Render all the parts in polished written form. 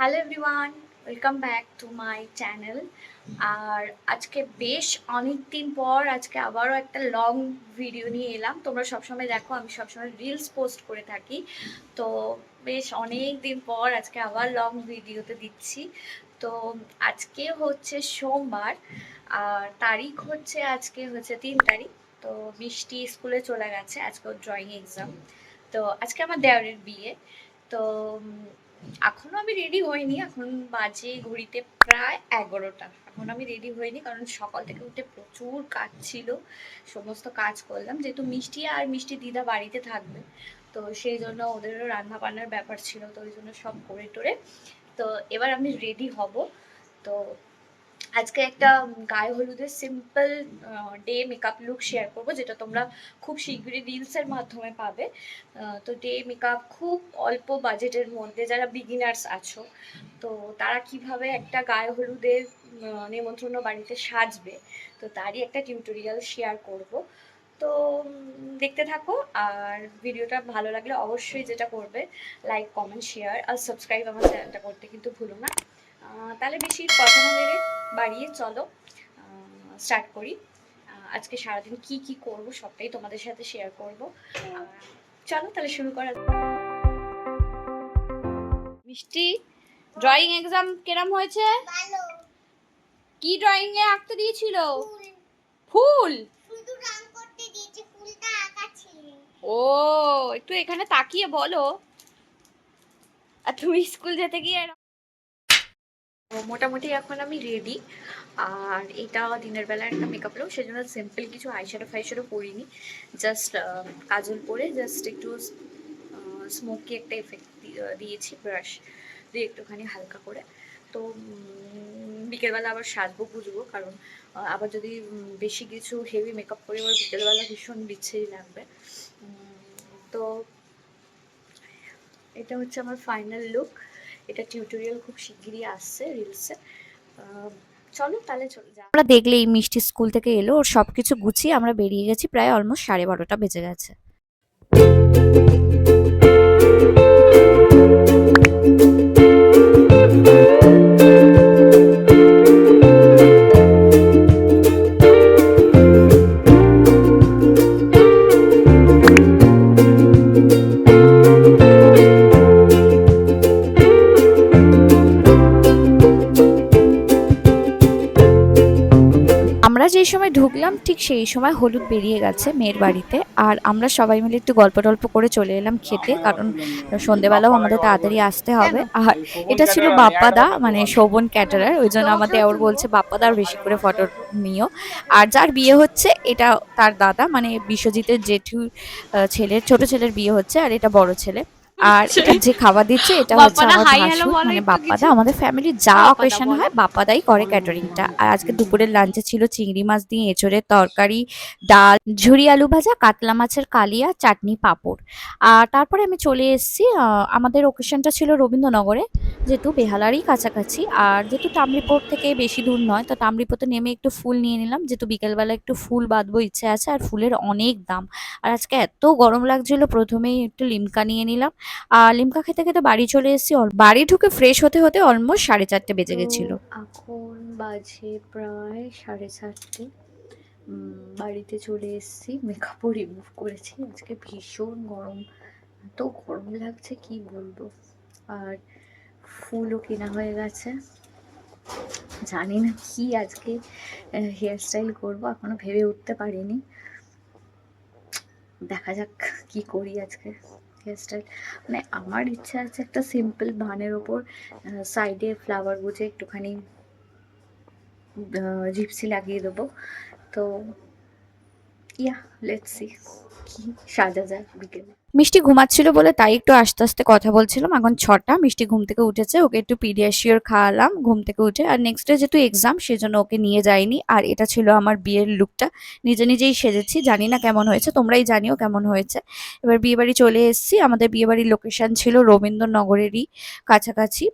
Hello everyone, welcome back to my channel. আর আজকে বেশ অনেক দিন পর আজকে আবারও একটা লং ভিডিও নিয়ে এলাম। তোমরা সবসময় দেখো আমি সবসময় রিলস পোস্ট করে থাকি, তো বেশ অনেক দিন পর আজকে আবার লং ভিডিওতে দিচ্ছি। তো আজকে হচ্ছে সোমবার আর তারিখ হচ্ছে আজকে হচ্ছে 3 তারিখ। তো মিষ্টি স্কুলে চলে গেছে, আজকে ওর ড্রয়িং এক্সাম। তো আজকে আমার দেওরের বিয়ে। তো এখনো আমি রেডি হইনি, এখন বাজে ঘড়িতে প্রায় 11টা। এখন আমি রেডি হইনি কারণ সকাল থেকে উঠে প্রচুর কাজ ছিল, সমস্ত কাজ করলাম যেহেতু মিষ্টি আর মিষ্টি দিদা বাড়িতে থাকবে। তো সেই জন্য ওদেরও রান্না বান্নার ব্যাপার ছিল, তো ওই জন্য সব করে টোরে তো এবার আমি রেডি হব। তো আজকে একটা গায়ে হলুদের simple day makeup look share করব, যেটা তোমরা খুব শীঘ্রই রিলসের মাধ্যমে পাবে। তো ডে মেকআপ খুব অল্প বাজেটের মধ্যে যারা বিগিনার্স আছো, তো তারা কিভাবে একটা গায়ে হলুদের নেমন্ত্রণ বাড়িতে সাজবে, তো তারই একটা টিউটোরিয়াল শেয়ার করব। তো দেখতে থাকো। আর ভিডিওটা ভালো লাগলে অবশ্যই যেটা করবে, লাইক কমেন্ট শেয়ার আর সাবস্ক্রাইব আমার চ্যানেলটা করতে কিন্তু ভুলো না। তাহলে বেশি কথা না বাড়িয়ে চলো স্টার্ট করি। আজকে সারাদিন কি কি করব সবটাই তোমাদের সাথে শেয়ার করব। চলো তাহলে শুরু করা। মিষ্টি, ড্রয়িং এক্সাম কেরম হয়েছে? কি ড্রয়িং এ আঁকতে দিয়েছিল? ফুল। ও, একটু এখানে তাকিয়ে বলো। আর তুমি স্কুল যেতে গিয়ে মোটামুটি এখন আমি রেডি। আর এটা দিনের বেলা একটা মেকআপ লুক, সেজন্য সিম্পল কিছু আইশ্যাডো ফাইশ্যাডো পরিনি, জাস্ট কাজল পরে জাস্ট একটু স্মোকি একটা এফেক্ট দিয়েছি ব্রাশ দিয়ে একটুখানি হালকা করে। তো বিকেলবেলা আবার সাজবো বুঝবো, কারণ আবার যদি বেশি কিছু হেভি মেকআপ করে আবার বিকেলবেলা ভীষণ বিচ্ছিরি লাগবে। তো এটা হচ্ছে আমার ফাইনাল লুক। এটা টিউটোরিয়াল খুব শিগগিরই আসছে রিলসে। চলো তাহলে চলে যাও। আমরা দেখলেই মিষ্টি স্কুল থেকে এলো, ওর সবকিছু গুছিয়ে আমরা বেরিয়ে গেছি, প্রায় অলমোস্ট 12:30 বেজে গেছে। আমরা যেই সময় ঢুকলাম ঠিক সেই সময় হলুদ বেরিয়ে গেছে মেয়ের বাড়িতে, আর আমরা সবাই মিলে একটু গল্প টল্প করে চলে এলাম খেতে, কারণ সন্ধেবেলাও আমাদের তাড়াতাড়ি আসতে হবে। আর এটা ছিল বাপ্পাদা, মানে শোভন ক্যাটারার, ওই জন্য আমাদের ওর বলছে বাপ্পাদা আর বেশি করে ফটো নিও। আর যার বিয়ে হচ্ছে এটা তার দাদা, মানে বিশ্বজিতের জেঠুর ছেলের, ছোট ছেলের বিয়ে হচ্ছে, আর এটা বড় ছেলে। আর এটা যে খাবার দিচ্ছে এটা হচ্ছে বাপ্পাদা আমার হাই হ্যালো ভাসুর, বলো মানে একটু বাপ্পাদা। কিছু। আমাদের ফ্যামিলির যা বাপ্পাদা অকেশন বলো। হয় বাপ্পাদাই করে ক্যাটারিংটা। আর আজকে দুপুরের লাঞ্চে ছিল চিংড়ি মাছ দিয়ে এঁচোড়ের তরকারি, ডাল, ঝুরি আলু ভাজা, কাতলা মাছের কালিয়া, চাটনি, পাঁপড়। আর তারপরে আমি চলে এসেছি, আমাদের ওকেশনটা ছিল রবীন্দ্রনগরে, যেহেতু বেহালারই কাছাকাছি, আর যেহেতু তামরিপুর থেকে বেশি দূর নয়, তো তামরিপুরতে নেমে একটু ফুল নিয়ে নিলাম, যেহেতু বিকেলবেলা একটু ফুল বাঁধবো ইচ্ছে আছে, আর ফুলের অনেক দাম। আর আজকে এত গরম লাগছিল, প্রথমেই একটু লিমকা নিয়ে নিলাম। আর লিমকা খেতে খেতে বাড়ি চলে এসেছি। বাড়ি ঢুকে ফ্রেশ হতে হতে অলমোস্ট 4:30 বেজে তো গেছিল। এখন বাজে প্রায় 4:30। বাড়িতে চলে এসেছি, মেকআপও রিমুভ করেছি। আজকে ভীষণ গরম, এত গরম লাগছে কি বলবো। আর ফুলও কেনা হয়ে গেছে। জানি না কি আজকে হেয়ার স্টাইল করবো, এখনো ভেবে উঠতে পারিনি। দেখা যাক কি করি আজকে হেয়ার স্টাইল। মানে আমার ইচ্ছা আছে একটা সিম্পল বানের ওপর সাইডে ফ্লাওয়ার গুজে একটুখানি জিপসি লাগিয়ে দেবো। তো ইয়া, লেটস সি কি সাজা যায় বিকেলে। মিষ্টি ঘুমাচ্ছিল বলে তাই একটু আস্তে আস্তে কথা বলছিলাম। এখন 6টা, মিষ্টি ঘুম থেকে উঠেছে, ওকে একটু পিডিয়াশিওর খাওয়ালাম ঘুম থেকে উঠে। আর নেক্সট ডে যেহেতু এক্সাম, সেজন্য ওকে নিয়ে যাইনি। আর এটা ছিল আমার বিয়ের লুকটা, নিজে নিজেই সেজেছি, জানি না কেমন হয়েছে, তোমরাই জানিও কেমন হয়েছে। এবার বিয়ে বাড়ি চলে এসেছি, আমাদের বিয়ে বাড়ির লোকেশন ছিল রবীন্দ্রনগরেরই কাছাকাছি।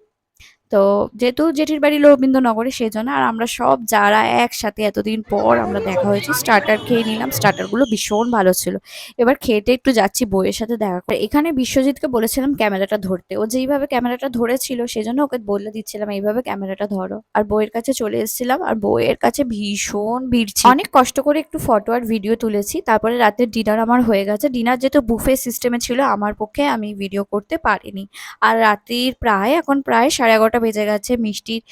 তো যেহেতু জেঠির বাড়ি রবীন্দ্রনগরে সেই জন্য, আর আমরা সব যারা একসাথে এতদিন পর আমরা দেখা হয়েছে, স্টার্টার খেয়ে নিলাম। স্টার্টারগুলো ভীষণ ভালো ছিল। এবার খেতে একটু যাচ্ছি বইয়ের সাথে দেখা করে। এখানে বিশ্বজিৎকে বলেছিলাম ক্যামেরাটা ধরতে, ও যেইভাবে ক্যামেরাটা ধরেছিল সেজন্য ওকে বলে দিচ্ছিলাম এইভাবে ক্যামেরাটা ধরো। আর বইয়ের কাছে চলে এসেছিলাম, আর বইয়ের কাছে ভীষণ ভিড় ছিল। অনেক কষ্ট করে একটু ফটো আর ভিডিও তুলেছি। তারপরে রাতের ডিনার আমার হয়ে গেছে। ডিনার যেহেতু বুফে সিস্টেমে ছিল, আমার পক্ষে আমি ভিডিও করতে পারিনি। আর রাত্রির এখন প্রায় 11:30 বেজে গেছে। মিষ্টির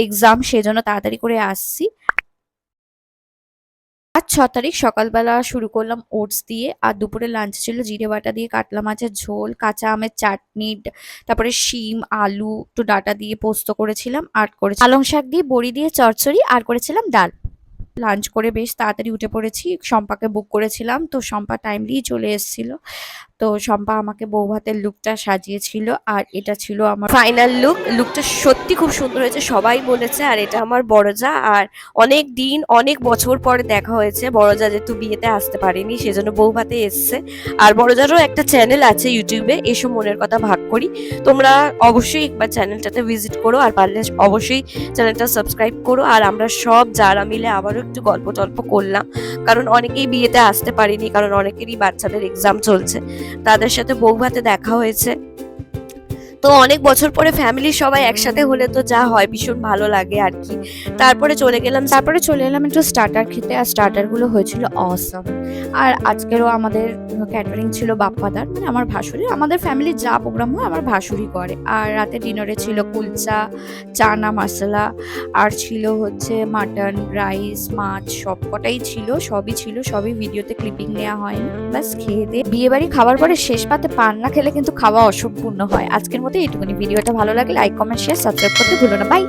এক্সাম, সেজন্য তাড়াতাড়ি করে আসছি। আজ 6 তারিখ সকালবেলা শুরু করলাম ওটস দিয়ে, আর দুপুরে লাঞ্চ ছিল জিরে বাটা দিয়ে কাতলা মাছের ঝোল, কাঁচা আমের চাটনি, তারপরে শিম আলু একটু ডাটা দিয়ে পোস্ত করেছিলাম, আর করেছি পালং শাক দিয়ে বড়ি দিয়ে চচ্চড়ি, আর করেছিলাম ডাল। লাঞ্চ করে বেশ তাড়াতাড়ি উঠে পড়েছি। শম্পাকে বুক করেছিলাম, তো শম্পা টাইমলি চলে এসেছিল। তো শম্পা আমাকে বউ ভাতের লুকটা সাজিয়েছিল, আর এটা ছিল আমার ফাইনাল লুক। লুকটা সত্যি খুব সুন্দর হয়েছে, সবাই বলেছে। আর এটা আমার বড়জা, আর অনেক দিন অনেক বছর পরে দেখা হয়েছে। বড়জা যেহেতু বিয়েতে আসতে পারেনি সেজন্য বউ ভাতে এসছে। আর বড়জারও একটা চ্যানেল আছে ইউটিউবে, এসো মনের কথা ভাগ করি। তোমরা অবশ্যই একবার চ্যানেলটাতে ভিজিট করো, আর পারলে অবশ্যই চ্যানেলটা সাবস্ক্রাইব করো। আর আমরা সব যারা মিলে আবারও একটু গল্প টল্প করলাম, কারণ অনেকেই বিয়েতে আসতে পারিনি, কারণ অনেকেরই বাচ্চাদের এক্সাম চলছে। তাদের সাথে বউ ভাতে দেখা হয়েছে। তো অনেক বছর পরে ফ্যামিলির সবাই একসাথে হলে তো যা হয় ভীষণ ভালো লাগে আর কি। তারপরে চলে এলাম একটু স্টার্টার খেতে, আর স্টার্টার গুলো হয়েছিল অসম। আর আজকেরও আমাদের ক্যাটারিং ছিল বাপ্পাদার, মানে আমার ভাসুরি। আমাদের ফ্যামিলির যা প্রোগ্রাম হয় আমার ভাসুরি করে। আর রাতে ডিনারে ছিল কুলচা, চানা মশলা, আর ছিল হচ্ছে মাটন, রাইস, মাছ, সব কটাই ছিল, সবই ভিডিওতে ক্লিপিং নেওয়া হয়নি। ব্যাস খেয়ে দিয়ে বিয়ে বাড়ি খাবার পরে শেষ পাতে পান না খেলে কিন্তু খাওয়া অসম্পূর্ণ হয়। আজকের মতো এইটুকুনি। ভিডিওটা ভালো লাগে লাইক কমেন্ট শেয়ার সাবস্ক্রাইব করতে ভুলো না। বাই।